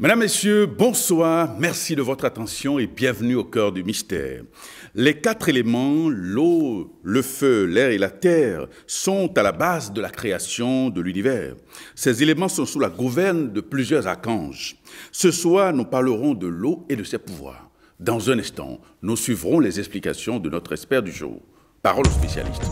Mesdames, Messieurs, bonsoir, merci de votre attention et bienvenue au cœur du mystère. Les quatre éléments, l'eau, le feu, l'air et la terre, sont à la base de la création de l'univers. Ces éléments sont sous la gouverne de plusieurs archanges. Ce soir, nous parlerons de l'eau et de ses pouvoirs. Dans un instant, nous suivrons les explications de notre expert du jour. Parole aux spécialistes.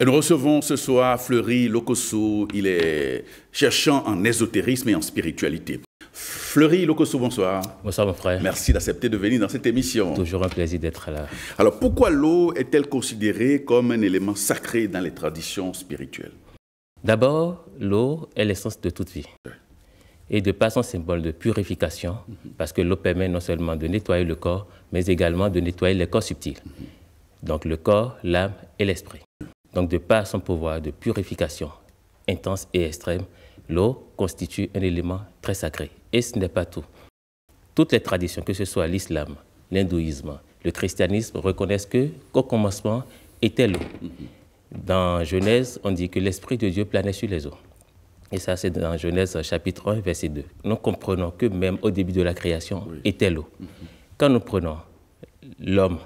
Et nous recevons ce soir Fleury Lokosso, il est cherchant en ésotérisme et en spiritualité. Fleury Lokosso, bonsoir. Bonsoir mon frère. Merci d'accepter de venir dans cette émission. Toujours un plaisir d'être là. Alors pourquoi l'eau est-elle considérée comme un élément sacré dans les traditions spirituelles? D'abord, l'eau est l'essence de toute vie. Et de par son symbole de purification, parce que l'eau permet non seulement de nettoyer le corps, mais également de nettoyer les corps subtils. Donc le corps, l'âme et l'esprit. Donc, de par son pouvoir de purification intense et extrême, l'eau constitue un élément très sacré. Et ce n'est pas tout. Toutes les traditions, que ce soit l'islam, l'hindouisme, le christianisme, reconnaissent qu'au commencement était l'eau. Dans Genèse, on dit que l'Esprit de Dieu planait sur les eaux. Et ça, c'est dans Genèse chapitre 1, verset 2. Nous comprenons que même au début de la création était l'eau. Quand nous prenons l'homme,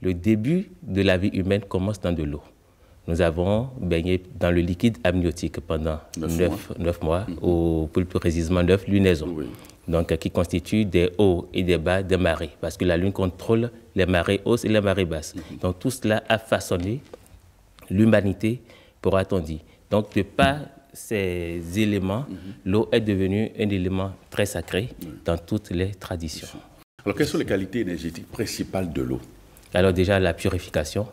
le début de la vie humaine commence dans de l'eau. Nous avons baigné dans le liquide amniotique pendant 9 mois, ou plus précisément 9 lunaisons, donc qui constituent des hauts et des bas des marées, parce que la Lune contrôle les marées hausses et les marées basses. Donc tout cela a façonné l'humanité, pourra-t-on dire. Donc de par ces éléments, l'eau est devenue un élément très sacré dans toutes les traditions. Alors quelles sont les qualités énergétiques principales de l'eau? Alors déjà la purification,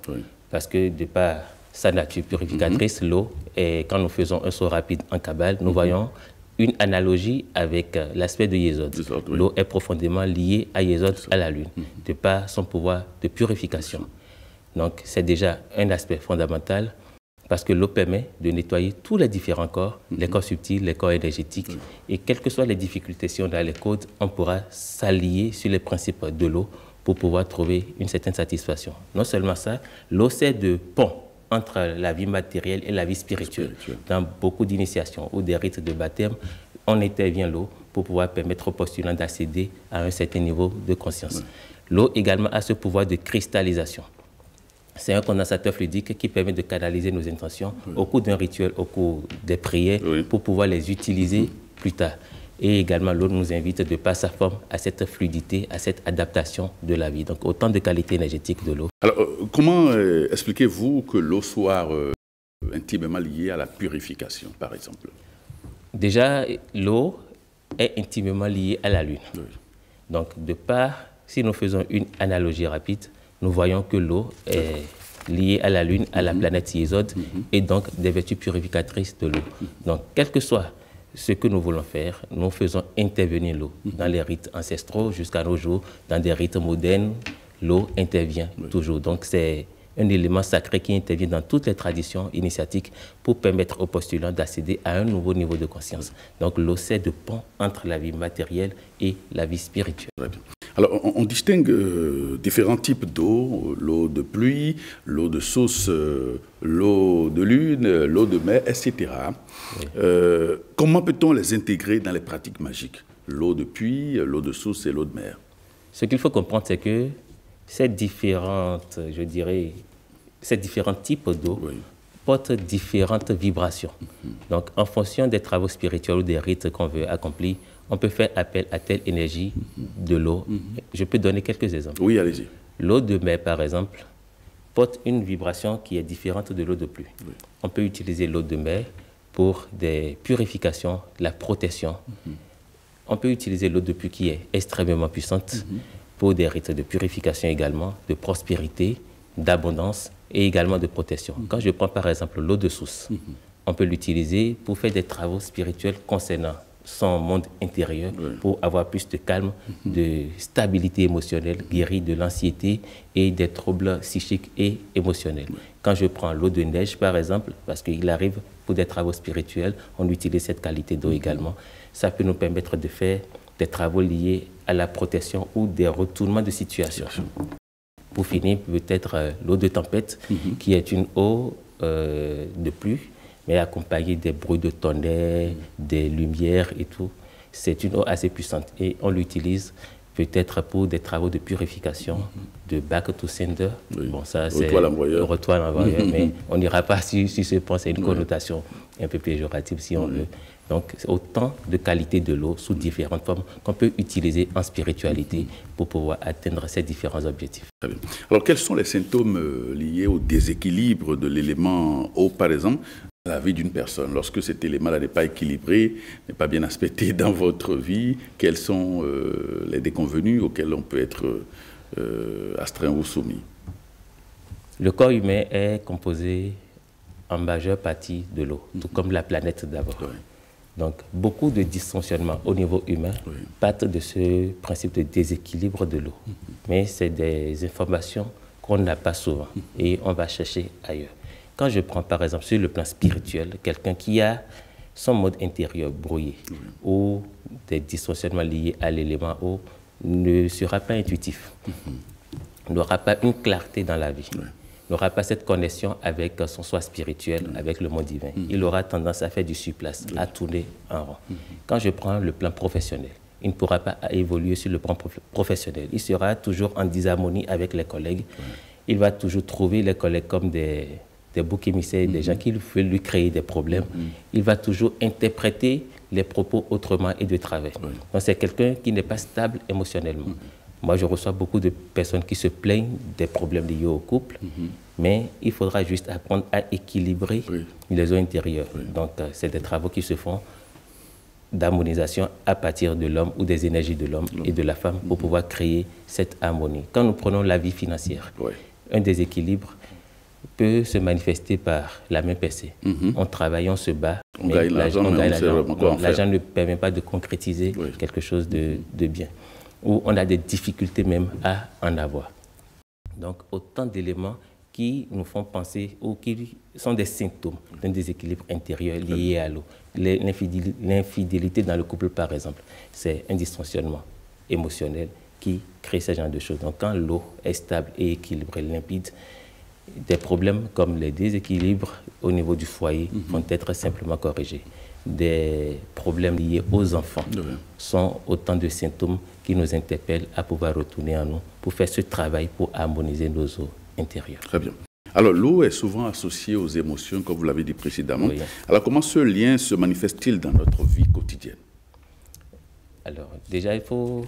parce que de par sa nature purificatrice, l'eau, et quand nous faisons un saut rapide en Kabbale, nous voyons une analogie avec l'aspect de Yesod. L'eau est profondément liée à Yesod, à la Lune, de par son pouvoir de purification. Donc c'est déjà un aspect fondamental, parce que l'eau permet de nettoyer tous les différents corps, les corps subtils, les corps énergétiques, et quelles que soient les difficultés, si on a les codes, on pourra s'allier sur les principes de l'eau pour pouvoir trouver une certaine satisfaction. Non seulement ça, l'eau sert de pont entre la vie matérielle et la vie spirituelle. Dans beaucoup d'initiations ou des rites de baptême, on intervient l'eau pour pouvoir permettre aux postulants d'accéder à un certain niveau de conscience. L'eau également a ce pouvoir de cristallisation. C'est un condensateur fluidique qui permet de canaliser nos intentions au cours d'un rituel, au cours des prières, pour pouvoir les utiliser plus tard. Et également, l'eau nous invite de par sa forme à cette fluidité, à cette adaptation de la vie. Donc, autant de qualités énergétiques de l'eau. Alors, comment expliquez-vous que l'eau soit intimement liée à la purification, par exemple? Déjà, l'eau est intimement liée à la Lune. Donc, de par, si nous faisons une analogie rapide, nous voyons que l'eau est liée à la Lune, à la planète Yesod, et donc des vertus purificatrices de l'eau. Donc, quel que soit ce que nous voulons faire, nous faisons intervenir l'eau. Dans les rites ancestraux jusqu'à nos jours, dans des rites modernes, l'eau intervient toujours. Donc c'est un élément sacré qui intervient dans toutes les traditions initiatiques pour permettre aux postulants d'accéder à un nouveau niveau de conscience. Donc l'eau sert de pont entre la vie matérielle et la vie spirituelle. Alors, on distingue différents types d'eau, l'eau de pluie, l'eau de source, l'eau de lune, l'eau de mer, etc. Comment peut-on les intégrer dans les pratiques magiques? L'eau de pluie, l'eau de source et l'eau de mer. Ce qu'il faut comprendre, c'est que ces différentes, ces différents types d'eau portent différentes vibrations. Donc, en fonction des travaux spirituels ou des rites qu'on veut accomplir, on peut faire appel à telle énergie de l'eau. Je peux donner quelques exemples. Oui, allez-y. L'eau de mer, par exemple, porte une vibration qui est différente de l'eau de pluie. On peut utiliser l'eau de mer pour des purifications, la protection. On peut utiliser l'eau de pluie qui est extrêmement puissante pour des rites de purification également, de prospérité, d'abondance et également de protection. Quand je prends par exemple l'eau de source, on peut l'utiliser pour faire des travaux spirituels concernant son monde intérieur pour avoir plus de calme, de stabilité émotionnelle, guérir de l'anxiété et des troubles psychiques et émotionnels. Quand je prends l'eau de neige, par exemple, parce qu'il arrive pour des travaux spirituels, on utilise cette qualité d'eau également. Ça peut nous permettre de faire des travaux liés à la protection ou des retournements de situation. Pour finir, peut-être l'eau de tempête, qui est une eau de pluie, mais accompagnée des bruits de tonnerre, des lumières et tout. C'est une eau assez puissante et on l'utilise peut-être pour des travaux de purification, de back to sender. Bon, ça c'est retour à l'envoyeur, mais on n'ira pas sur ce point, c'est une connotation un peu péjorative si on veut. Donc, c'est autant de qualité de l'eau sous différentes formes qu'on peut utiliser en spiritualité pour pouvoir atteindre ces différents objectifs. Très bien. Alors, quels sont les symptômes liés au déséquilibre de l'élément eau, par exemple, dans la vie d'une personne? Lorsque cet élément-là n'est pas équilibré, n'est pas bien aspecté dans votre vie, quels sont les déconvenus auxquels on peut être astreint ou soumis? Le corps humain est composé en majeure partie de l'eau, tout comme la planète d'abord. Oui. Donc, beaucoup de dysfonctionnements au niveau humain partent de ce principe de déséquilibre de l'eau. Mais c'est des informations qu'on n'a pas souvent et on va chercher ailleurs. Quand je prends par exemple sur le plan spirituel, quelqu'un qui a son mode intérieur brouillé ou des dysfonctionnements liés à l'élément eau ne sera pas intuitif, n'aura pas une clarté dans la vie. N'aura pas cette connexion avec son soi spirituel, avec le monde divin. Il aura tendance à faire du surplace, à tourner en rond. Quand je prends le plan professionnel, il ne pourra pas évoluer sur le plan professionnel. Il sera toujours en disharmonie avec les collègues. Il va toujours trouver les collègues comme des boucs émissaires, des gens qui veulent lui créer des problèmes. Il va toujours interpréter les propos autrement et de travers. Donc c'est quelqu'un qui n'est pas stable émotionnellement. Moi, je reçois beaucoup de personnes qui se plaignent des problèmes liés au couple, mais il faudra juste apprendre à équilibrer les eaux intérieures. Donc, c'est des travaux qui se font d'harmonisation à partir de l'homme ou des énergies de l'homme et de la femme pour pouvoir créer cette harmonie. Quand nous prenons la vie financière, un déséquilibre peut se manifester par la main percée. On travaille, on se bat, mais l'argent ne permet pas de concrétiser quelque chose de bien. Où on a des difficultés même à en avoir. Donc, autant d'éléments qui nous font penser ou qui sont des symptômes d'un déséquilibre intérieur lié à l'eau. L'infidélité dans le couple, par exemple, c'est un dysfonctionnement émotionnel qui crée ce genre de choses. Donc, quand l'eau est stable et équilibrée, limpide, des problèmes comme les déséquilibres au niveau du foyer vont être simplement corrigés. Des problèmes liés aux enfants sont autant de symptômes qui nous interpellent à pouvoir retourner en nous pour faire ce travail pour harmoniser nos eaux intérieures. Très bien. Alors, l'eau est souvent associée aux émotions, comme vous l'avez dit précédemment. Alors, comment ce lien se manifeste-t-il dans notre vie quotidienne? Alors, déjà, il faut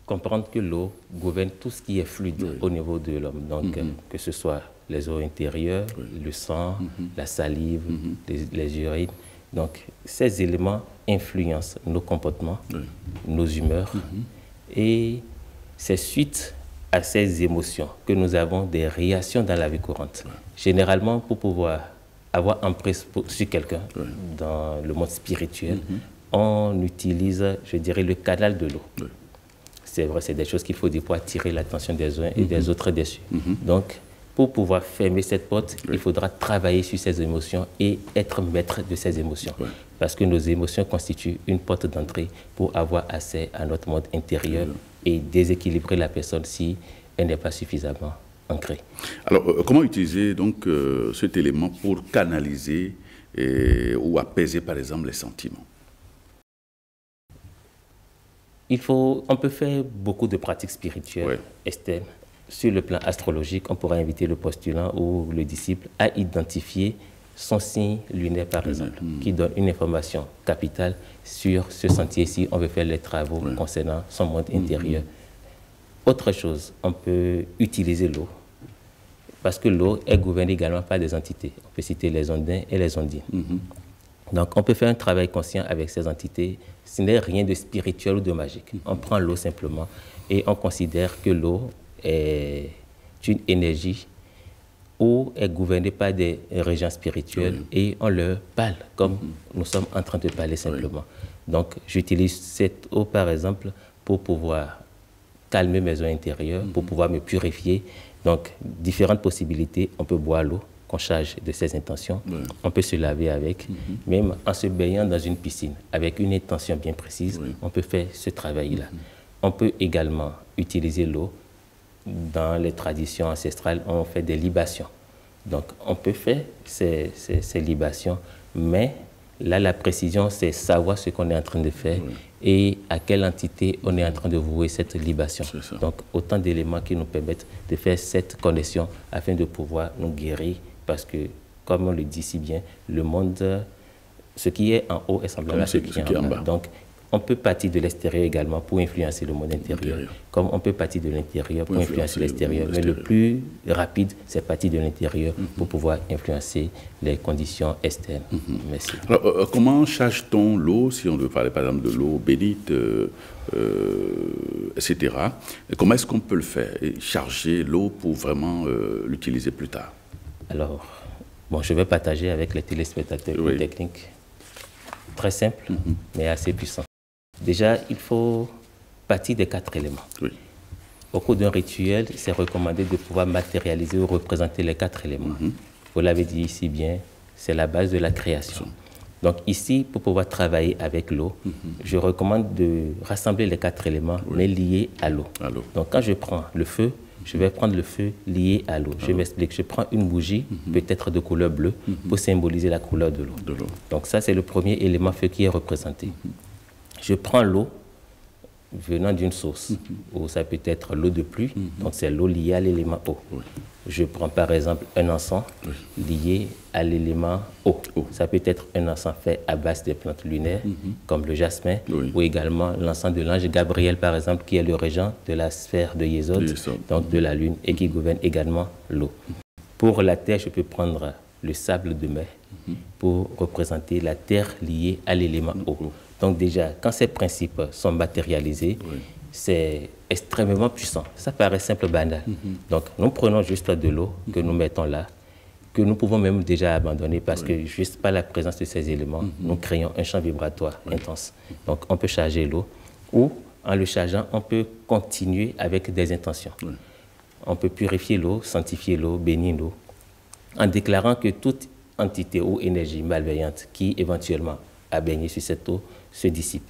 comprendre que l'eau gouverne tout ce qui est fluide au niveau de l'homme. Donc, que ce soit les eaux intérieures, le sang, la salive, les urines. Donc, ces éléments influencent nos comportements, nos humeurs. Et c'est suite à ces émotions que nous avons des réactions dans la vie courante. Généralement, pour pouvoir avoir emprise sur quelqu'un dans le monde spirituel, on utilise, je dirais, le canal de l'eau. C'est vrai, c'est des choses qu'il faut dire pour attirer l'attention des uns et des autres dessus. Donc, pour pouvoir fermer cette porte, il faudra travailler sur ces émotions et être maître de ces émotions. Parce que nos émotions constituent une porte d'entrée pour avoir accès à notre monde intérieur et déséquilibrer la personne si elle n'est pas suffisamment ancrée. Alors, comment utiliser donc cet élément pour canaliser ou apaiser, par exemple, les sentiments? On peut faire beaucoup de pratiques spirituelles externes. Sur le plan astrologique, on pourra inviter le postulant ou le disciple à identifier son signe lunaire, par exemple, qui donne une information capitale sur ce sentier si on veut faire les travaux concernant son monde intérieur. Autre chose, on peut utiliser l'eau, parce que l'eau est gouvernée également par des entités. On peut citer les Ondins et les Ondines. Donc, on peut faire un travail conscient avec ces entités. Ce n'est rien de spirituel ou de magique. On prend l'eau simplement et on considère que l'eau est une énergie ou est gouvernée par des régions spirituelles et on leur parle comme nous sommes en train de parler simplement. Donc, j'utilise cette eau, par exemple, pour pouvoir calmer mes eaux intérieures, pour pouvoir me purifier. Donc, différentes possibilités. On peut boire l'eau qu'on charge de ses intentions. On peut se laver avec, même en se baignant dans une piscine avec une intention bien précise, on peut faire ce travail-là. On peut également utiliser l'eau dans les traditions ancestrales, on fait des libations. Donc, on peut faire ces libations, mais là, la précision, c'est savoir ce qu'on est en train de faire et à quelle entité on est en train de vouer cette libation. Donc, autant d'éléments qui nous permettent de faire cette connexion afin de pouvoir nous guérir, parce que, comme on le dit si bien, le monde, ce qui est en haut est semblable à ce qui est en bas. Donc, on peut partir de l'extérieur également pour influencer le monde intérieur, comme on peut partir de l'intérieur pour influencer l'extérieur. Mais le plus rapide, c'est partir de l'intérieur pour pouvoir influencer les conditions externes. Merci. Alors, comment charge-t-on l'eau, si on veut parler par exemple de l'eau bénite, etc. Comment est-ce qu'on peut le faire, et charger l'eau pour vraiment l'utiliser plus tard? Alors, bon, je vais partager avec les téléspectateurs une technique très simple, mais assez puissante. Déjà, il faut partir des 4 éléments. Au cours d'un rituel, c'est recommandé de pouvoir matérialiser ou représenter les 4 éléments. Vous l'avez dit ici bien, c'est la base de la création. Donc ici, pour pouvoir travailler avec l'eau, je recommande de rassembler les 4 éléments, mais liés à l'eau. Donc quand je prends le feu, je vais prendre le feu lié à l'eau. Je m'explique, je prends une bougie, peut-être de couleur bleue, pour symboliser la couleur de l'eau. Donc ça, c'est le premier élément feu qui est représenté. Je prends l'eau venant d'une source, ou ça peut être l'eau de pluie, donc c'est l'eau liée à l'élément eau. Je prends par exemple un encens lié à l'élément eau. Ça peut être un encens fait à base des plantes lunaires, comme le jasmin, ou également l'encens de l'ange Gabriel, par exemple, qui est le régent de la sphère de Yesod, donc de la lune, et qui gouverne également l'eau. Pour la terre, je peux prendre le sable de mer pour représenter la terre liée à l'élément eau. Donc déjà, quand ces principes sont matérialisés, c'est extrêmement puissant. Ça paraît simple, banal. Donc nous prenons juste de l'eau que nous mettons là, que nous pouvons même déjà abandonner parce que juste par la présence de ces éléments, nous créons un champ vibratoire intense. Donc on peut charger l'eau ou en le chargeant, on peut continuer avec des intentions. On peut purifier l'eau, sanctifier l'eau, bénir l'eau, en déclarant que toute entité ou énergie malveillante qui éventuellement a baigné sur cette eau se dissipe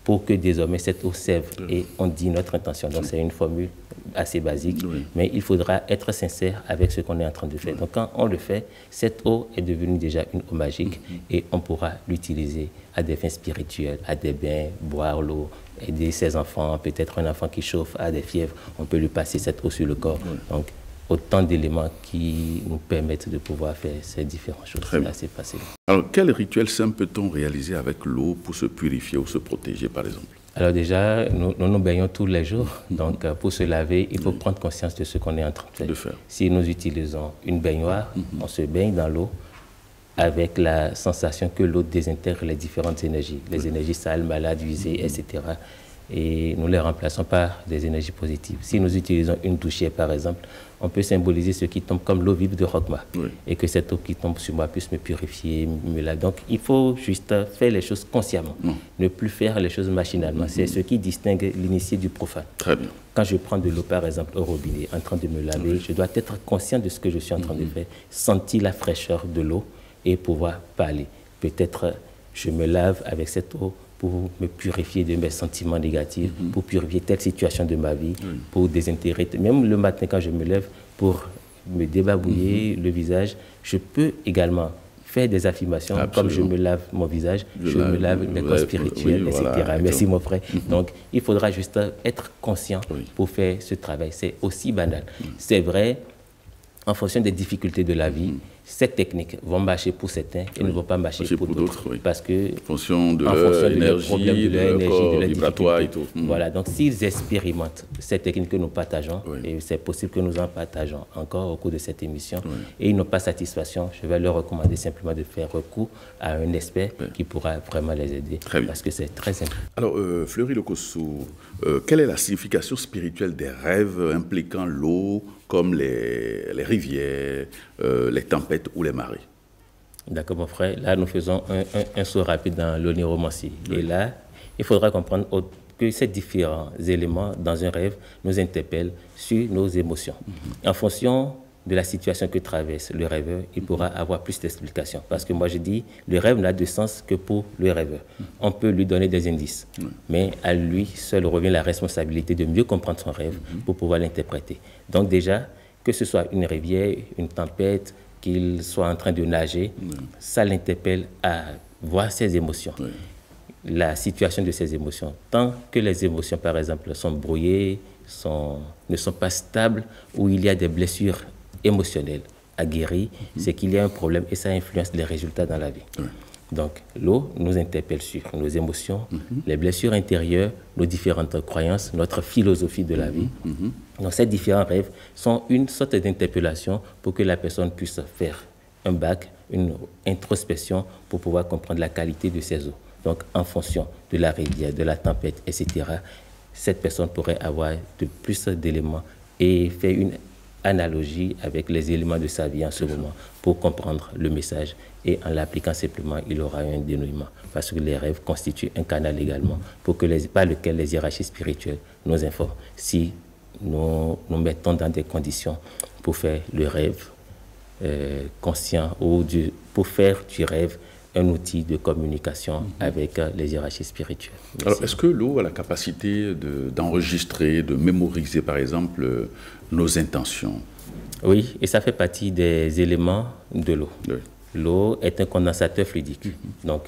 pour que désormais cette eau serve et on dit notre intention. Donc c'est une formule assez basique, mais il faudra être sincère avec ce qu'on est en train de faire. Donc quand on le fait, cette eau est devenue déjà une eau magique et on pourra l'utiliser à des fins spirituelles, à des bains, boire l'eau, aider ses enfants, peut-être un enfant qui chauffe, a des fièvres, on peut lui passer cette eau sur le corps. Donc autant d'éléments qui nous permettent de pouvoir faire ces différentes choses. C'est assez facile. Alors, quel rituel simple peut-on réaliser avec l'eau pour se purifier ou se protéger, par exemple? Alors déjà, nous baignons tous les jours. Donc, pour se laver, il faut prendre conscience de ce qu'on est en train de faire. Si nous utilisons une baignoire, on se baigne dans l'eau avec la sensation que l'eau désintègre les différentes énergies, les énergies sales, malades, usées, etc. Et nous les remplaçons par des énergies positives. Si nous utilisons une douchière, par exemple, on peut symboliser ce qui tombe comme l'eau vive de Rokhma. Et que cette eau qui tombe sur moi puisse me purifier, me laver. Donc, il faut juste faire les choses consciemment, ne plus faire les choses machinalement. C'est ce qui distingue l'initié du profane. Très bien. Quand je prends de l'eau, par exemple, au robinet, en train de me laver, je dois être conscient de ce que je suis en train de faire, sentir la fraîcheur de l'eau et pouvoir parler. Peut-être je me lave avec cette eau pour me purifier de mes sentiments négatifs, pour purifier telle situation de ma vie, pour désintégrer. Même le matin, quand je me lève, pour me débarbouiller le visage, je peux également faire des affirmations. Comme je me lave mon visage, je me lave mes corps spirituels, etc. Voilà, merci mon frère. Donc, il faudra juste être conscient pour faire ce travail. C'est aussi banal. C'est vrai, en fonction des difficultés de la vie, ces techniques vont marcher pour certains et ne vont pas marcher pour d'autres. Parce que, en fonction de leur énergie, de leur vibratoire et tout. Voilà, donc s'ils expérimentent ces techniques que nous partageons, et c'est possible que nous en partageons encore au cours de cette émission, et ils n'ont pas satisfaction, je vais leur recommander simplement de faire recours à un expert qui pourra vraiment les aider. Parce que c'est très important. Alors, Fleury Lokossou, quelle est la signification spirituelle des rêves impliquant l'eau, comme les rivières, les tempêtes ou les marées? D'accord, mon frère. Là, nous faisons un saut rapide dans l'oniromancie. Et là, il faudra comprendre que ces différents éléments dans un rêve nous interpellent sur nos émotions. En fonction de la situation que traverse le rêveur, il pourra avoir plus d'explications. Parce que moi, je dis, le rêve n'a de sens que pour le rêveur. On peut lui donner des indices, mais à lui seul revient la responsabilité de mieux comprendre son rêve pour pouvoir l'interpréter. Donc déjà, que ce soit une rivière, une tempête, qu'il soit en train de nager, ça l'interpelle à voir ses émotions. La situation de ses émotions. Tant que les émotions, par exemple, sont brouillées, ne sont pas stables, ou il y a des blessures émotionnelles à guérir, c'est qu'il y a un problème et ça influence les résultats dans la vie. Donc, l'eau nous interpelle sur nos émotions, les blessures intérieures, nos différentes croyances, notre philosophie de la vie. Donc, ces différents rêves sont une sorte d'interpellation pour que la personne puisse faire un bac, une introspection pour pouvoir comprendre la qualité de ses eaux. Donc, en fonction de la rivière, de la tempête, etc., cette personne pourrait avoir de plus d'éléments et faire une analogie avec les éléments de sa vie en ce moment pour comprendre le message. Et en l'appliquant simplement, il aura un dénouement. Parce que les rêves constituent un canal également par lequel les hiérarchies spirituelles nous informent. Si nous nous mettons dans des conditions pour faire le rêve conscient ou pour faire du rêve un outil de communication avec les hiérarchies spirituelles. Merci. Alors, est-ce que l'eau a la capacité d'enregistrer, de mémoriser, par exemple, nos intentions? Oui, et ça fait partie des éléments de l'eau. Oui. L'eau est un condensateur fluidique. Donc,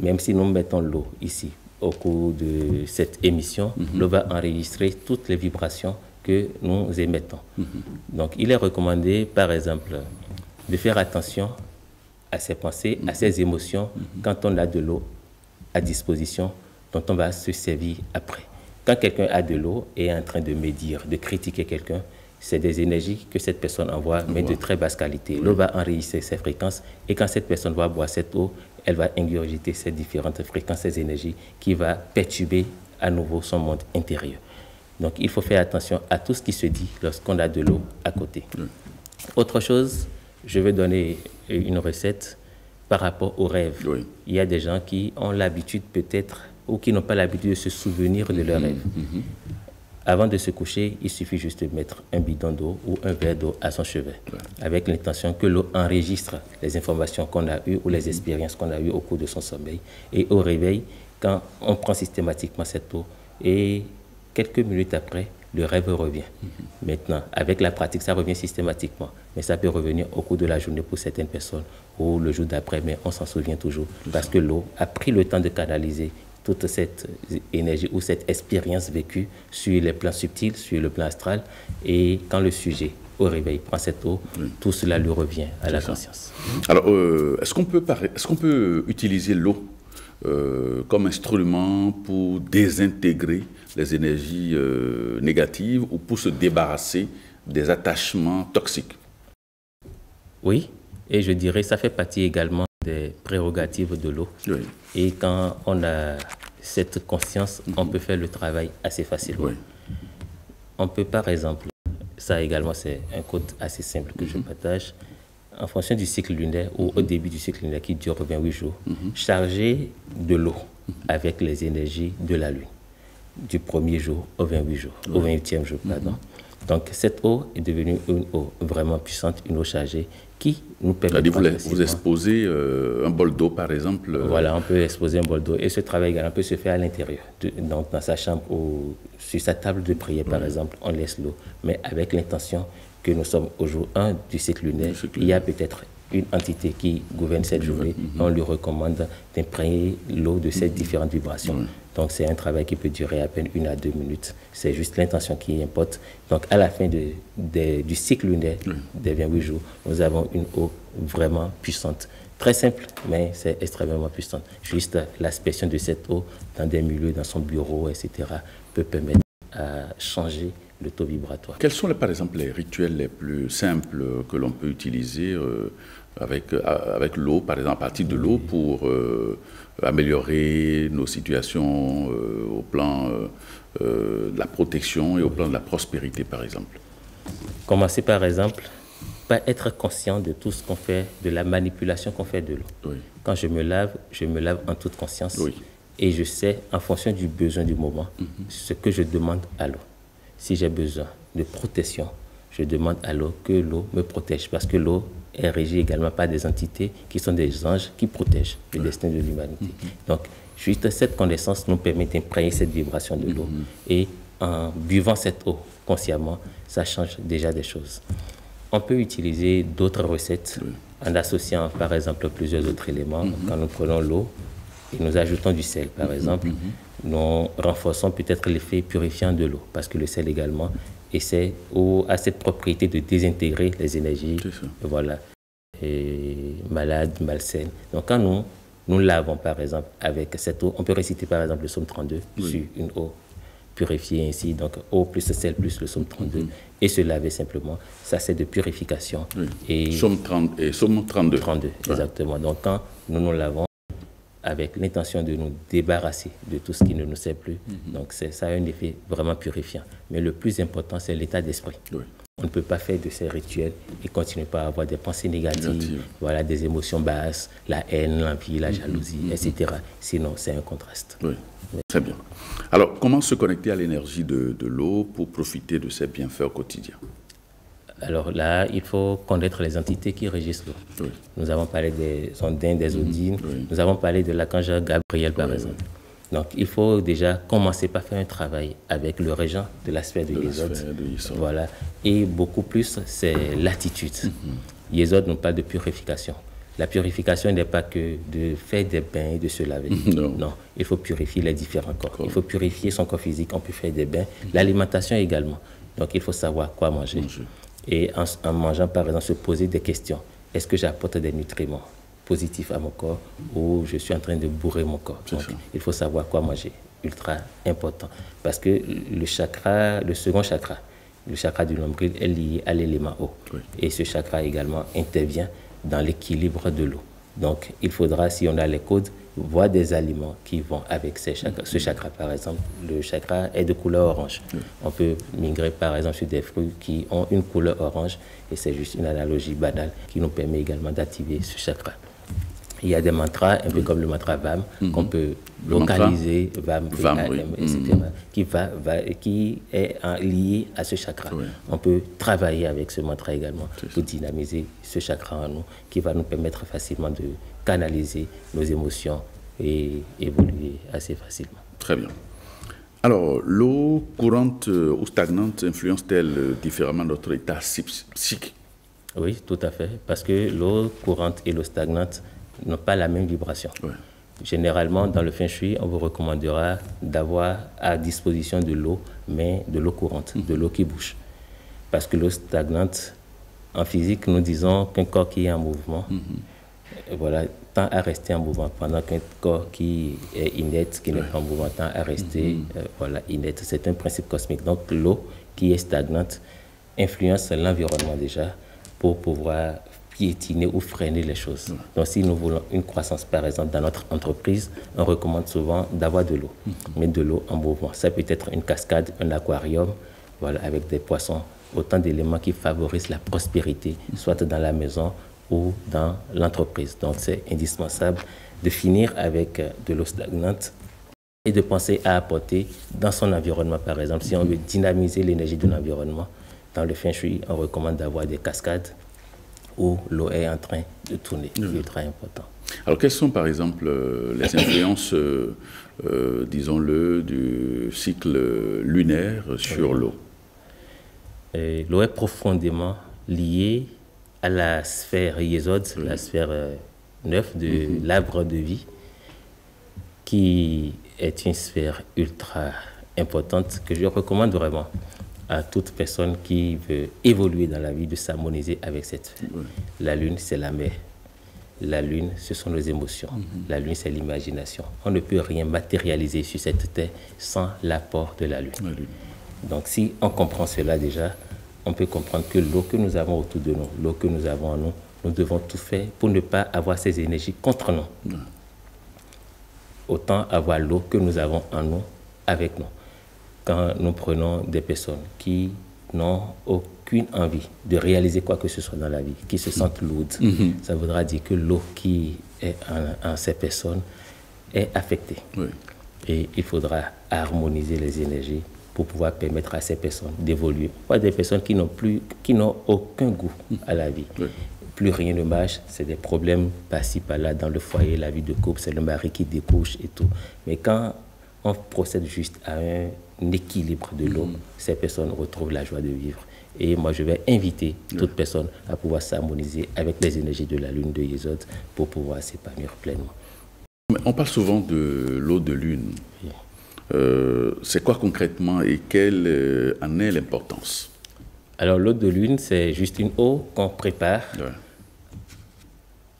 même si nous mettons l'eau ici, au cours de cette émission, l'eau va enregistrer toutes les vibrations que nous émettons. Donc, il est recommandé, par exemple, de faire attention à ses pensées, à ses émotions, quand on a de l'eau à disposition, dont on va se servir après. Quand quelqu'un a de l'eau et est en train de médire, de critiquer quelqu'un, c'est des énergies que cette personne envoie, mais de très basse qualité. L'eau va enregistrer ces fréquences, et quand cette personne va boire cette eau, elle va ingurgiter ces différentes fréquences, ces énergies, qui va perturber à nouveau son monde intérieur. Donc il faut faire attention à tout ce qui se dit lorsqu'on a de l'eau à côté. Autre chose, je vais donner une recette par rapport aux rêves. Il y a des gens qui ont l'habitude peut-être, ou qui n'ont pas l'habitude de se souvenir de leurs rêves. Avant de se coucher, il suffit juste de mettre un bidon d'eau ou un verre d'eau à son chevet, avec l'intention que l'eau enregistre les informations qu'on a eues ou les expériences qu'on a eues au cours de son sommeil. Et au réveil, quand on prend systématiquement cette eau, et quelques minutes après, le rêve revient. Maintenant, avec la pratique, ça revient systématiquement. Mais ça peut revenir au cours de la journée pour certaines personnes ou le jour d'après, mais on s'en souvient toujours. Parce que l'eau a pris le temps de canaliser toute cette énergie ou cette expérience vécue sur les plans subtils, sur le plan astral. Et quand le sujet, au réveil, prend cette eau, tout cela lui revient à la conscience. Alors, est-ce qu'on peut utiliser l'eau comme instrument pour désintégrer les énergies négatives ou pour se débarrasser des attachements toxiques? Oui, et je dirais que ça fait partie également des prérogatives de l'eau. Et quand on a cette conscience, on peut faire le travail assez facilement. On peut par exemple, ça également c'est un code assez simple que je partage, en fonction du cycle lunaire ou au début du cycle lunaire qui dure 28 jours, charger de l'eau avec les énergies de la lune, du premier jour au 28 jours, au 28e jour, pardon. Donc cette eau est devenue une eau vraiment puissante, une eau chargée qui nous permet vous exposez un bol d'eau par exemple Voilà, on peut exposer un bol d'eau et ce travail également peut se faire à l'intérieur. Donc dans sa chambre ou sur sa table de prière par exemple, on laisse l'eau, mais avec l'intention que nous sommes au jour 1 du cycle lunaire, il y a peut-être une entité qui gouverne cette journée, on lui recommande d'imprégner l'eau de ces différentes vibrations. Donc c'est un travail qui peut durer à peine 1 à 2 minutes. C'est juste l'intention qui importe. Donc à la fin du cycle lunaire des 28 jours, nous avons une eau vraiment puissante. Très simple, mais c'est extrêmement puissant. Juste l'aspersion de cette eau dans des milieux, dans son bureau, etc., peut permettre à changer le taux vibratoire. Quels sont par exemple les rituels les plus simples que l'on peut utiliser avec l'eau, par exemple à partir de l'eau, pour améliorer nos situations au plan de la protection et au plan de la prospérité par exemple? Commencer par exemple par être conscient de tout ce qu'on fait, de la manipulation qu'on fait de l'eau. Quand je me lave en toute conscience et je sais en fonction du besoin du moment ce que je demande à l'eau. Si j'ai besoin de protection, je demande à l'eau que l'eau me protège, parce que l'eau est régie également par des entités qui sont des anges qui protègent le destin de l'humanité. Donc, juste cette connaissance nous permet d'imprégner cette vibration de l'eau. Et en buvant cette eau consciemment, ça change déjà des choses. On peut utiliser d'autres recettes en associant par exemple plusieurs autres éléments. Quand nous prenons l'eau et nous ajoutons du sel par exemple, nous renforçons peut-être l'effet purifiant de l'eau, parce que le sel également a cette propriété de désintégrer les énergies voilà, malades, malsaines. Donc quand nous lavons par exemple avec cette eau, on peut réciter par exemple le psaume 32 sur une eau purifiée ainsi, donc eau plus sel plus le psaume 32 et se laver simplement, ça c'est de purification. Et psaume 30 et psaume 32. 32, exactement. Donc quand nous lavons avec l'intention de nous débarrasser de tout ce qui ne nous sert plus, donc ça a un effet vraiment purifiant. Mais le plus important, c'est l'état d'esprit. On ne peut pas faire de ces rituels et continuer à avoir des pensées négatives, voilà, des émotions basses, la haine, l'envie, la jalousie, etc. Sinon, c'est un contraste. Très bien. Alors, comment se connecter à l'énergie de l'eau pour profiter de ses bienfaits au quotidien? Alors là, il faut connaître les entités qui régissent l'eau. Nous avons parlé des ondins, des ondines, nous avons parlé de l'archange Gabriel, par exemple. Donc, il faut déjà commencer par faire un travail avec le régent de la sphère de Yesod. Voilà. Et beaucoup plus, c'est l'attitude. Yesod nous parle de purification. La purification n'est pas que de faire des bains et de se laver. Non, il faut purifier les différents corps. Il faut purifier son corps physique, on peut faire des bains. L'alimentation également. Donc, il faut savoir quoi manger. Et en mangeant, par exemple, se poser des questions. Est-ce que j'apporte des nutriments positifs à mon corps ou je suis en train de bourrer mon corps? Donc, il faut savoir quoi manger. Ultra important. Parce que le second chakra, le chakra du nombril, est lié à l'élément eau. Et ce chakra également intervient dans l'équilibre de l'eau. Donc, il faudra, si on a les codes, voir des aliments qui vont avec ce chakra. Par exemple, le chakra est de couleur orange. On peut migrer, par exemple, sur des fruits qui ont une couleur orange, et c'est juste une analogie banale qui nous permet également d'activer ce chakra. Il y a des mantras, un peu comme le mantra VAM, qu'on peut localiser, VAM, etc., qui est lié à ce chakra. On peut travailler avec ce mantra également pour dynamiser ce chakra en nous, qui va nous permettre facilement de canaliser nos émotions et évoluer assez facilement. Très bien. Alors, l'eau courante ou stagnante influence-t-elle différemment notre état psychique? Oui, tout à fait, parce que l'eau courante et l'eau stagnante n'ont pas la même vibration. Généralement, dans le feng shui, on vous recommandera d'avoir à disposition de l'eau, mais de l'eau courante, de l'eau qui bouge. Parce que l'eau stagnante, en physique, nous disons qu'un corps qui est en mouvement, voilà, tend à rester en mouvement, pendant qu'un corps qui est inerte, qui n'est pas en mouvement, tend à rester voilà, inerte. C'est un principe cosmique. Donc l'eau qui est stagnante influence l'environnement déjà pour pouvoir piétiner ou freiner les choses. Donc si nous voulons une croissance, par exemple, dans notre entreprise, on recommande souvent d'avoir de l'eau, mais de l'eau en mouvement. Ça peut être une cascade, un aquarium, voilà, avec des poissons, autant d'éléments qui favorisent la prospérité, soit dans la maison ou dans l'entreprise. Donc c'est indispensable de finir avec de l'eau stagnante et de penser à apporter dans son environnement, par exemple. Si on veut dynamiser l'énergie de l'environnement, dans le feng shui, on recommande d'avoir des cascades où l'eau est en train de tourner. C'est ultra important. Alors, quelles sont, par exemple, les influences, disons-le, du cycle lunaire sur l'eau? L'eau est profondément liée à la sphère Yesod, la sphère 9 de l'arbre de vie, qui est une sphère ultra importante que je recommande vraiment à toute personne qui veut évoluer dans la vie, de s'harmoniser avec cette sphère. La lune, c'est la mer. La lune, ce sont nos émotions. La lune, c'est l'imagination. On ne peut rien matérialiser sur cette terre sans l'apport de la lune. Donc, si on comprend cela déjà, on peut comprendre que l'eau que nous avons autour de nous, l'eau que nous avons en nous, nous devons tout faire pour ne pas avoir ces énergies contre nous. Autant avoir l'eau que nous avons en nous avec nous. Quand nous prenons des personnes qui n'ont aucune envie de réaliser quoi que ce soit dans la vie, qui se sentent lourdes, ça voudra dire que l'eau qui est en ces personnes est affectée. Et il faudra harmoniser les énergies pour pouvoir permettre à ces personnes d'évoluer. Pas des personnes qui n'ont aucun goût à la vie. Oui. Plus rien ne marche, c'est des problèmes par-ci, par-là dans le foyer, la vie de couple, c'est le mari qui découche et tout. Mais quand on procède juste à un équilibre de l'eau, ces personnes retrouvent la joie de vivre. Et moi, je vais inviter toute personne à pouvoir s'harmoniser avec les énergies de la lune de Yesod pour pouvoir s'épanouir pleinement. On parle souvent de l'eau de lune. Oui. C'est quoi concrètement et quelle en est l'importance? Alors, l'eau de lune, c'est juste une eau qu'on prépare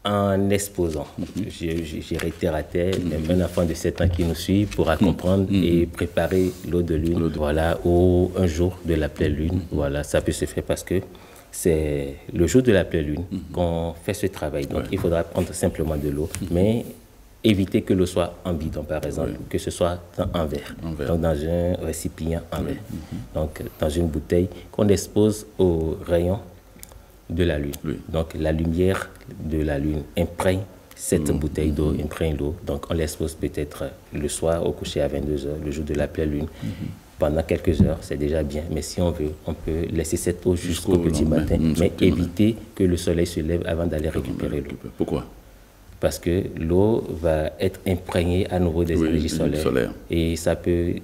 en exposant. J'irai terre à terre, même un enfant de 7 ans qui nous suit pourra comprendre et préparer l'eau de lune, voilà, un jour de la pleine lune. Voilà, ça peut se faire parce que c'est le jour de la pleine lune qu'on fait ce travail. Donc, il faudra prendre simplement de l'eau, mais éviter que l'eau soit en bidon, par exemple, que ce soit en verre, donc dans un récipient en verre, donc dans une bouteille qu'on expose aux rayons de la lune. Donc la lumière de la lune imprègne cette bouteille d'eau, imprègne l'eau, donc on l'expose peut-être le soir au coucher à 22h, le jour de la pleine lune. Pendant quelques heures, c'est déjà bien, mais si on veut, on peut laisser cette eau jusqu'au petit matin, mais éviter que le soleil se lève avant d'aller récupérer l'eau. Pourquoi? Parce que l'eau va être imprégnée à nouveau des énergies solaires et ça peut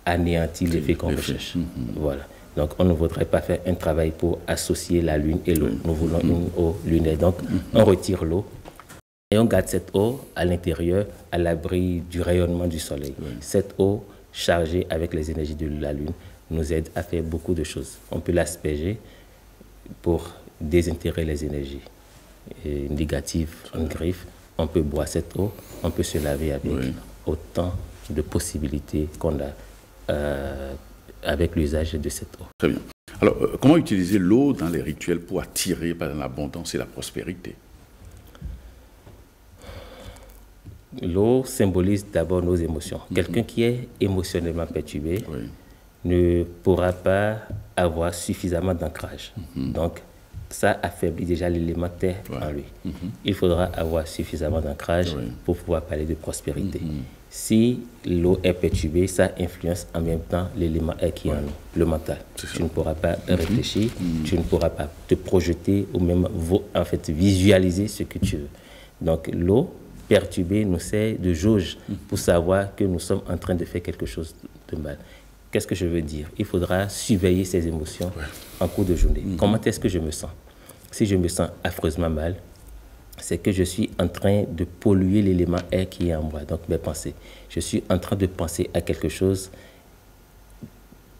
anéantir l'effet qu'on recherche. Voilà. Donc, on ne voudrait pas faire un travail pour associer la lune et l'eau. Nous voulons une eau lunaire. Donc, on retire l'eau et on garde cette eau à l'intérieur, à l'abri du rayonnement du soleil. Cette eau chargée avec les énergies de la lune nous aide à faire beaucoup de choses. On peut l'asperger pour désinterrer les énergies négatives en griffe. On peut boire cette eau, on peut se laver avec autant de possibilités qu'on a avec l'usage de cette eau. Très bien. Alors, comment utiliser l'eau dans les rituels pour attirer par l'abondance et la prospérité? L'eau symbolise d'abord nos émotions. Quelqu'un qui est émotionnellement perturbé ne pourra pas avoir suffisamment d'ancrage. Donc, ça affaiblit déjà l'élément terre en lui. Il faudra avoir suffisamment d'ancrage pour pouvoir parler de prospérité. Si l'eau est perturbée, ça influence en même temps l'élément air qui est en nous, le mental. Tu ne pourras pas réfléchir, tu ne pourras pas te projeter ou même en fait, visualiser ce que tu veux. Donc l'eau perturbée nous sert de jauge pour savoir que nous sommes en train de faire quelque chose de mal. Qu'est-ce que je veux dire? Il faudra surveiller ses émotions en cours de journée. Comment est-ce que je me sens? Si je me sens affreusement mal, c'est que je suis en train de polluer l'élément air qui est en moi, donc mes pensées. Je suis en train de penser à quelque chose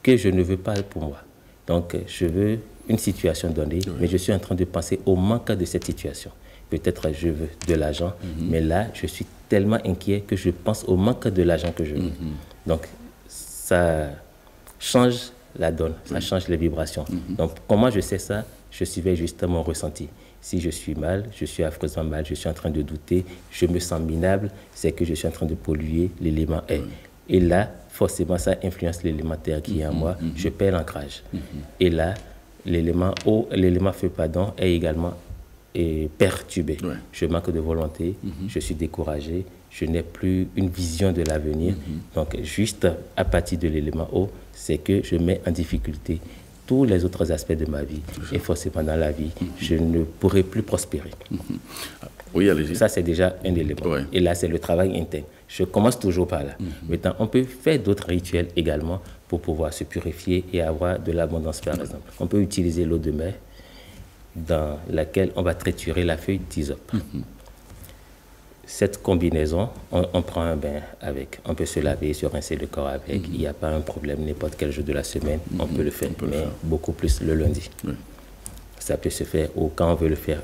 que je ne veux pas pour moi. Donc, je veux une situation donnée, mais je suis en train de penser au manque de cette situation. Peut-être je veux de l'argent, mais là, je suis tellement inquiet que je pense au manque de l'argent que je veux. Donc, ça change la donne, ça change les vibrations. Donc, comment je sais ça? Je surveille juste mon ressenti. Si je suis mal, je suis affreusement mal, je suis en train de douter, je me sens minable, c'est que je suis en train de polluer l'élément air. Et là, forcément, ça influence l'élément terre qui est en moi, je perds l'ancrage. Et là, l'élément eau, l'élément feu, pardon, est également perturbé. Je manque de volonté, je suis découragé, je n'ai plus une vision de l'avenir. Donc, juste à partir de l'élément eau, c'est que je mets en difficulté tous les autres aspects de ma vie. Et forcément, dans la vie, je ne pourrai plus prospérer. Oui, allez-y. Ça, c'est déjà un élément. Et là, c'est le travail interne. Je commence toujours par là. Maintenant, on peut faire d'autres rituels également pour pouvoir se purifier et avoir de l'abondance, par exemple. On peut utiliser l'eau de mer dans laquelle on va triturer la feuille d'hysope. Cette combinaison, on prend un bain avec. On peut se laver, se rincer le corps avec. Il n'y a pas un problème, n'importe quel jour de la semaine, on peut le faire. Mais beaucoup plus le lundi. Ça peut se faire, ou quand on veut le faire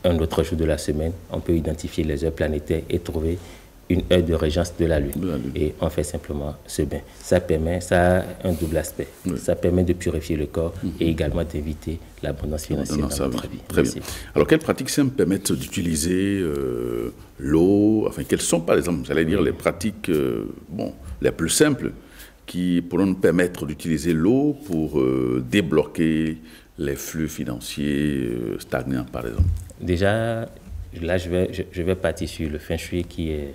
un autre jour de la semaine, on peut identifier les heures planétaires et trouver une heure de régence de la Lune. Et on fait simplement ce bain. Ça a un double aspect. Ça permet de purifier le corps et également d'éviter l'abondance financière dans notre vie. Très bien. Alors, quelles pratiques simples permettent d'utiliser l'eau? Enfin, quelles sont, par exemple, j'allais dire, les pratiques les plus simples qui pourront nous permettre d'utiliser l'eau pour débloquer les flux financiers stagnants, par exemple? Déjà, là, je vais partir sur le feng shui qui est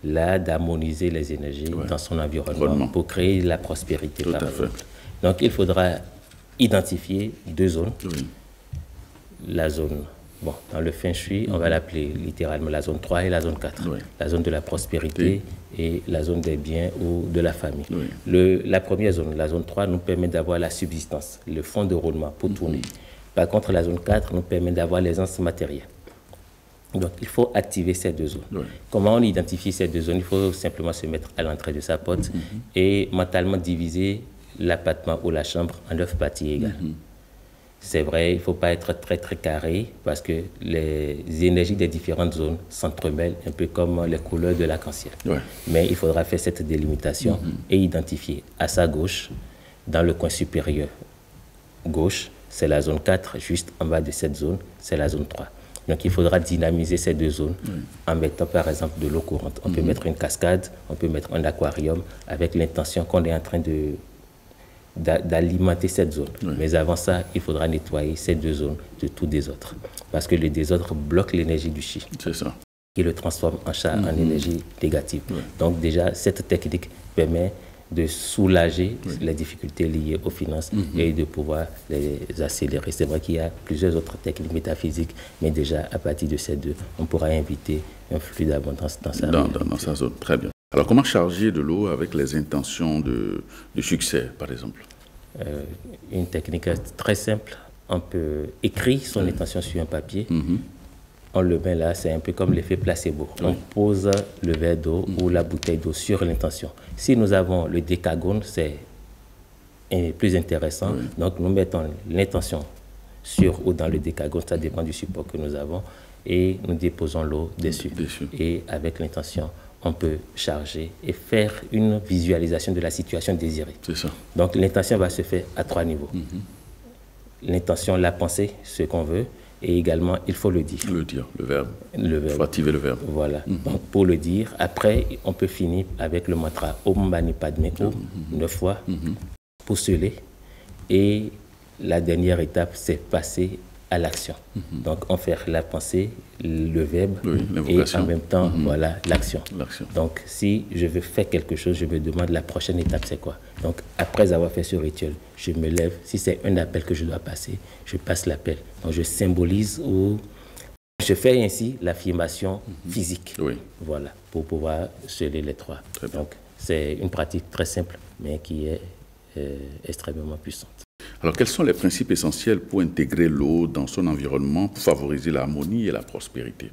là d'harmoniser les énergies dans son environnement pour créer la prospérité. Tout à fait. Donc il faudra identifier 2 zones. La zone, bon, dans le feng shui, on va l'appeler littéralement la zone 3 et la zone 4. La zone de la prospérité et la zone des biens ou de la famille. La première zone, la zone 3, nous permet d'avoir la subsistance, le fonds de roulement pour tourner. Par contre, la zone 4 nous permet d'avoir l'aisance matérielle. Donc, il faut activer ces 2 zones. Comment on identifie ces 2 zones? Il faut simplement se mettre à l'entrée de sa porte et mentalement diviser l'appartement ou la chambre en 9 parties égales. C'est vrai, il ne faut pas être très carré parce que les énergies des différentes zones s'entremêlent un peu comme les couleurs de l'arc-en-ciel. Mais il faudra faire cette délimitation et identifier à sa gauche, dans le coin supérieur gauche, c'est la zone 4, juste en bas de cette zone, c'est la zone 3. Donc il faudra dynamiser ces 2 zones en mettant par exemple de l'eau courante. On peut mettre une cascade, on peut mettre un aquarium avec l'intention qu'on est en train d'alimenter cette zone. Mais avant ça, il faudra nettoyer ces 2 zones de tout désordre. Parce que le désordre bloque l'énergie du chi. C'est ça. Et le transforme en énergie négative. Donc déjà, cette technique permet de soulager les difficultés liées aux finances et de pouvoir les accélérer. C'est vrai qu'il y a plusieurs autres techniques métaphysiques, mais déjà, à partir de ces 2, on pourra inviter un flux d'abondance dans sa zone. Très bien. Alors, comment charger de l'eau avec les intentions de succès, par exemple? Une technique très simple. On peut écrire son intention sur un papier. On le met là, c'est un peu comme l'effet placebo. On pose le verre d'eau ou la bouteille d'eau sur l'intention. Si nous avons le décagone, c'est plus intéressant. Donc, nous mettons l'intention sur ou dans le décagone, ça dépend du support que nous avons, et nous déposons l'eau dessus. Et avec l'intention, on peut charger et faire une visualisation de la situation désirée. C'est ça. Donc, l'intention va se faire à 3 niveaux. L'intention, la pensée, ce qu'on veut, et également, il faut le dire. Le verbe. Il faut activer le verbe. Voilà. Donc, pour le dire, après, on peut finir avec le mantra Om Mani Padme Hum, 9 fois, pour sceller. Et la dernière étape, c'est passer à l'action. Donc, on fait la pensée, le verbe, et en même temps, voilà, l'action. Donc, si je veux faire quelque chose, je me demande la prochaine étape, c'est quoi? Donc, après avoir fait ce rituel, je me lève. Si c'est un appel que je dois passer, je passe l'appel. Donc, je symbolise ou je fais ainsi l'affirmation physique. Voilà, pour pouvoir sceller les 3. Donc, c'est une pratique très simple, mais qui est extrêmement puissante. Alors, quels sont les principes essentiels pour intégrer l'eau dans son environnement, pour favoriser l'harmonie et la prospérité?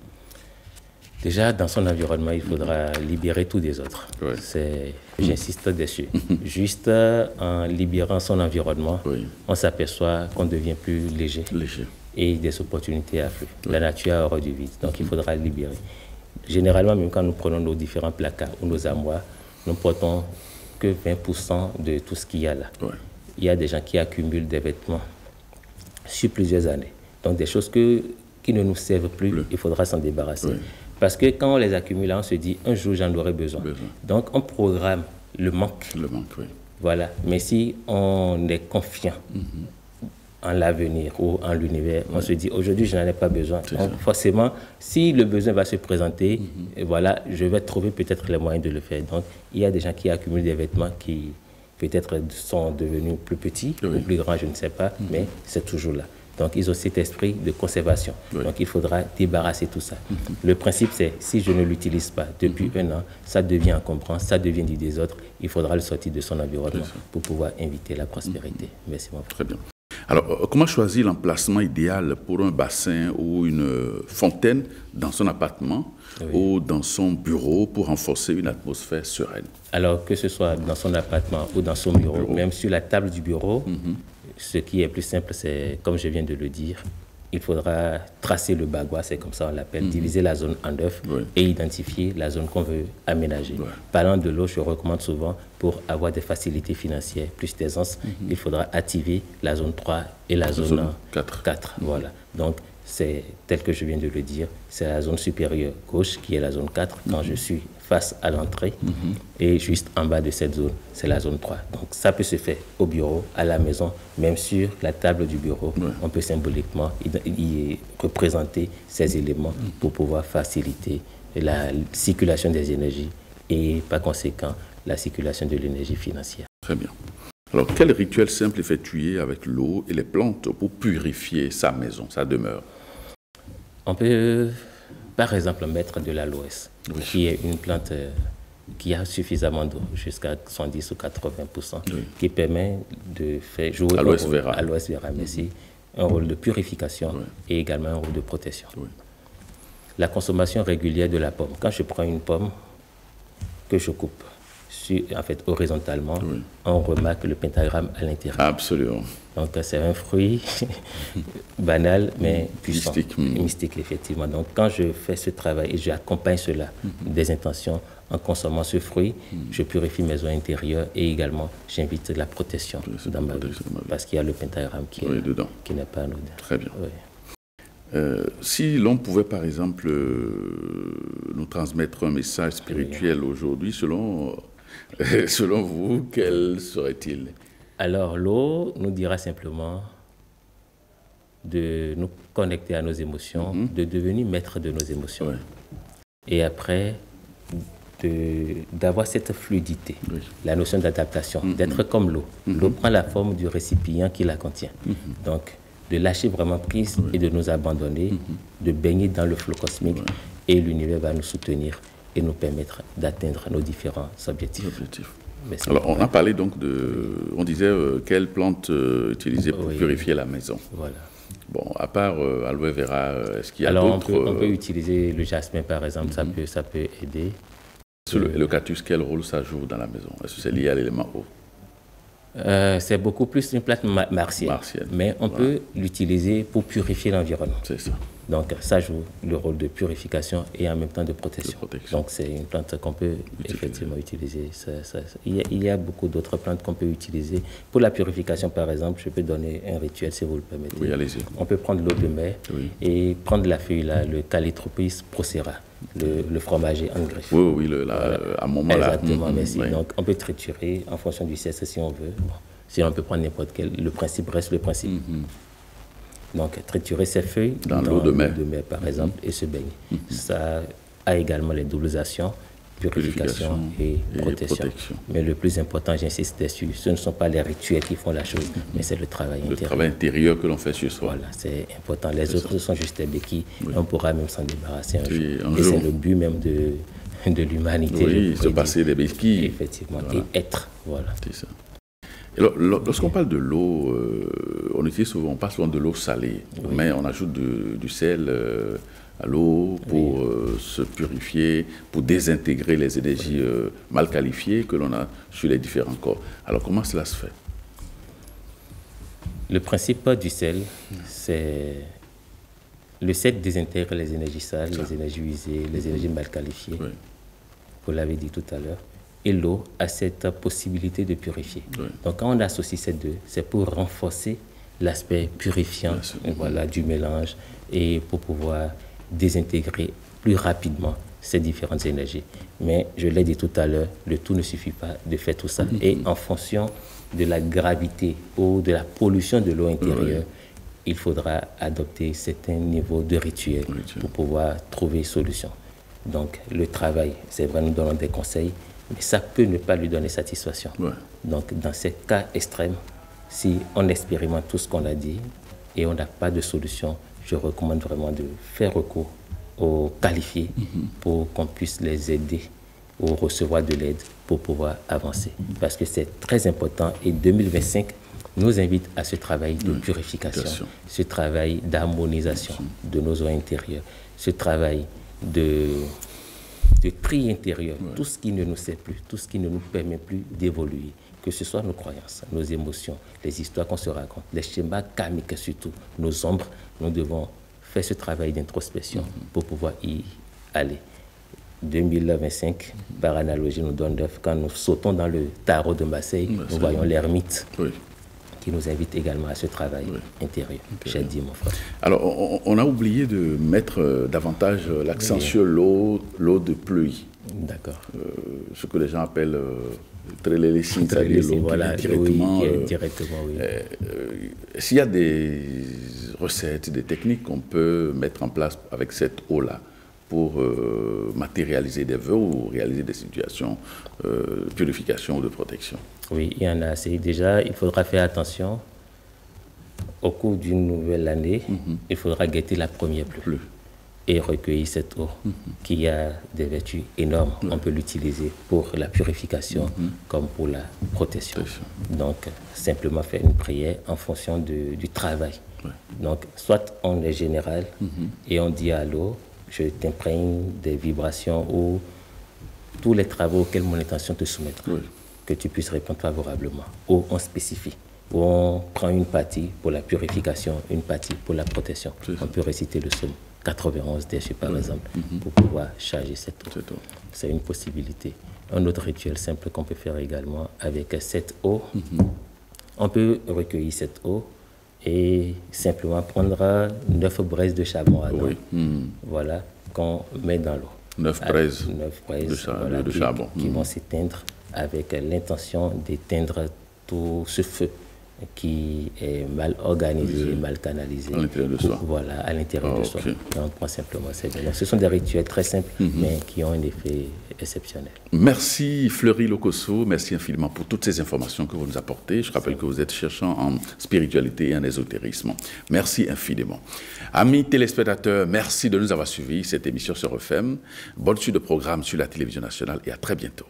Déjà, dans son environnement, il faudra libérer tout des autres. J'insiste dessus. Juste en libérant son environnement, on s'aperçoit qu'on devient plus léger. Et des opportunités affluent. La nature a horreur du vide, donc il faudra libérer. Généralement, même quand nous prenons nos différents placards ou nos armoires, nous ne portons que 20% de tout ce qu'il y a là. Il y a des gens qui accumulent des vêtements sur plusieurs années. Donc des choses qui ne nous servent plus, il faudra s'en débarrasser. Parce que quand on les accumule, on se dit, un jour j'en aurai besoin. Donc on programme le manque. Voilà. Mais si on est confiant en l'avenir ou en l'univers, on se dit, aujourd'hui je n'en ai pas besoin. Donc forcément, si le besoin va se présenter, voilà, je vais trouver peut-être les moyens de le faire. Donc il y a des gens qui accumulent des vêtements qui peut-être sont devenus plus petits ou plus grands, je ne sais pas, mais c'est toujours là. Donc, ils ont cet esprit de conservation. Donc, il faudra débarrasser tout ça. Le principe, c'est, si je ne l'utilise pas depuis un an, ça devient encombrant, ça devient du désordre, il faudra le sortir de son environnement pour pouvoir inviter la prospérité. Merci, mon frère. Très bien. Alors, comment choisir l'emplacement idéal pour un bassin ou une fontaine dans son appartement ou dans son bureau pour renforcer une atmosphère sereine? Alors, que ce soit dans son appartement ou dans son bureau, même sur la table du bureau, ce qui est plus simple, c'est, comme je viens de le dire, il faudra tracer le bagua, c'est comme ça on l'appelle, diviser la zone en 9 et identifier la zone qu'on veut aménager. Parlant de l'eau, je recommande souvent, pour avoir des facilités financières, plus d'aisance, il faudra activer la zone 3 et la zone 4. Voilà. Donc, c'est tel que je viens de le dire, c'est la zone supérieure gauche qui est la zone 4 quand je suis face à l'entrée et juste en bas de cette zone, c'est la zone 3. Donc ça peut se faire au bureau, à la maison, même sur la table du bureau. On peut symboliquement y représenter ces éléments pour pouvoir faciliter la circulation des énergies et par conséquent la circulation de l'énergie financière. Très bien. Alors, quel rituel simple effectuer avec l'eau et les plantes pour purifier sa maison, sa demeure? On peut, par exemple, mettre de l'aloès, qui est une plante qui a suffisamment d'eau, jusqu'à 70 ou 80%, qui permet de faire jouer Aloès vera, merci, un rôle de purification et également un rôle de protection. La consommation régulière de la pomme. Quand je prends une pomme que je coupe, en fait, horizontalement, on remarque le pentagramme à l'intérieur. Absolument. Donc, c'est un fruit banal, mais puissant. Mystique. Effectivement. Donc, quand je fais ce travail et j'accompagne cela des intentions, en consommant ce fruit, je purifie mes eaux intérieures et également, j'invite la protection dans ma vie. Parce qu'il y a le pentagramme qui n'est pas anodin. Très bien. Si l'on pouvait, par exemple, nous transmettre un message spirituel aujourd'hui, selon vous, quel serait-il? Alors, l'eau nous dira simplement de nous connecter à nos émotions, de devenir maître de nos émotions. Et après, d'avoir cette fluidité, la notion d'adaptation, d'être comme l'eau. L'eau prend la forme du récipient qui la contient. Donc, de lâcher vraiment prise et de nous abandonner, de baigner dans le flot cosmique et l'univers va nous soutenir et nous permettre d'atteindre nos différents objectifs. Alors, on a parlé donc on disait quelle plante utiliser pour purifier la maison. Voilà. Bon, à part aloe vera, est-ce qu'il y a d'autres... Alors, on peut utiliser le jasmin, par exemple, ça peut aider. Le cactus, quel rôle ça joue dans la maison? Est-ce que c'est lié à l'élément eau? C'est beaucoup plus une plante martienne. Mais on peut l'utiliser pour purifier l'environnement. C'est ça. Donc, ça joue le rôle de purification et en même temps de protection. Donc, c'est une plante qu'on peut effectivement utiliser. Il y a beaucoup d'autres plantes qu'on peut utiliser. Pour la purification, par exemple, je peux donner un rituel, si vous le permettez. Oui, allez-y. On peut prendre l'eau de mer et prendre la feuille, là, le Calotropis procera, le fromager en greffe. Oui, à un moment là. Exactement, merci. Donc, on peut triturer en fonction du sexe si on veut. Bon, sinon, on peut prendre n'importe quel. Le principe reste le principe. Donc, triturer ces feuilles dans l'eau de mer, par exemple, et se baigner. Ça a également les doubles actions, purification et protection. Mais le plus important, j'insiste dessus, ce ne sont pas les rituels qui font la chose, mais c'est le travail intérieur. Le travail intérieur que l'on fait sur soi. Voilà, c'est important. Les autres sont juste des béquilles. On pourra même s'en débarrasser un jour. Et c'est le but même de l'humanité. Oui, se passer des béquilles. Effectivement, et être. Voilà. C'est ça. Lorsqu'on parle de l'eau, on parle souvent de l'eau salée, mais on ajoute du sel à l'eau pour se purifier, pour désintégrer les énergies mal qualifiées que l'on a sur les différents corps. Alors comment cela se fait? Le principe du sel, c'est le sel désintègre les énergies sales, les énergies usées, les énergies mal qualifiées. Vous l'avez dit tout à l'heure. Et l'eau a cette possibilité de purifier. Donc, quand on associe ces deux, c'est pour renforcer l'aspect purifiant du mélange et pour pouvoir désintégrer plus rapidement ces différentes énergies. Mais, je l'ai dit tout à l'heure, le tout ne suffit pas de faire tout ça. Et en fonction de la gravité ou de la pollution de l'eau intérieure, il faudra adopter certains niveaux de rituels pour pouvoir trouver solution. Donc, le travail, c'est vrai, nous donnons des conseils, mais ça peut ne pas lui donner satisfaction. Donc, dans ces cas extrêmes, si on expérimente tout ce qu'on a dit et on n'a pas de solution, je recommande vraiment de faire recours aux qualifiés pour qu'on puisse les aider ou recevoir de l'aide pour pouvoir avancer. Parce que c'est très important et 2025 nous invite à ce travail de purification, ce travail d'harmonisation de nos eaux intérieures, ce travail de tri intérieur, tout ce qui ne nous sert plus, tout ce qui ne nous permet plus d'évoluer, que ce soit nos croyances, nos émotions, les histoires qu'on se raconte, les schémas karmiques surtout, nos ombres, nous devons faire ce travail d'introspection pour pouvoir y aller. 2025, par analogie, nous donne l'œuf. Quand nous sautons dans le tarot de Marseille, nous voyons l'ermite qui nous invite également à ce travail intérieur. J'ai dit, mon frère. Alors, on a oublié de mettre davantage l'accent sur l'eau de pluie. D'accord. Ce que les gens appellent trélélésine, c'est-à-dire l'eau directement. S'il y a des recettes, des techniques qu'on peut mettre en place avec cette eau-là pour matérialiser des vœux ou réaliser des situations de purification ou de protection? Oui, il y en a assez. Déjà, il faudra faire attention. Au cours d'une nouvelle année, il faudra guetter la première pluie et recueillir cette eau qui a des vertus énormes. On peut l'utiliser pour la purification comme pour la protection. Donc, simplement faire une prière en fonction du travail. Donc, soit on est général et on dit à l'eau, je t'imprègne des vibrations ou tous les travaux auxquels mon intention te soumettra, que tu puisses répondre favorablement. Ou on spécifie, où on prend une partie pour la purification, une partie pour la protection. On peut réciter le psaume 91 déchets par exemple, pour pouvoir charger cette eau. C'est une possibilité. Un autre rituel simple qu'on peut faire également avec cette eau, on peut recueillir cette eau et simplement prendre 9 braises de charbon ardent, voilà, qu'on met dans l'eau. 9 braises de charbon qui vont s'éteindre avec l'intention d'éteindre tout ce feu qui est mal organisé, mal canalisé. À l'intérieur de soi. Voilà, à l'intérieur de soi. Et on prend simplement ces deux. Ce sont des rituels très simples, mais qui ont un effet exceptionnel. Merci Fleury Lokosso, merci infiniment pour toutes ces informations que vous nous apportez. Je rappelle que vous êtes cherchant en spiritualité et en ésotérisme. Merci infiniment. Amis téléspectateurs, merci de nous avoir suivis. Cette émission se refait. Bonne suite de programme sur la télévision nationale et à très bientôt.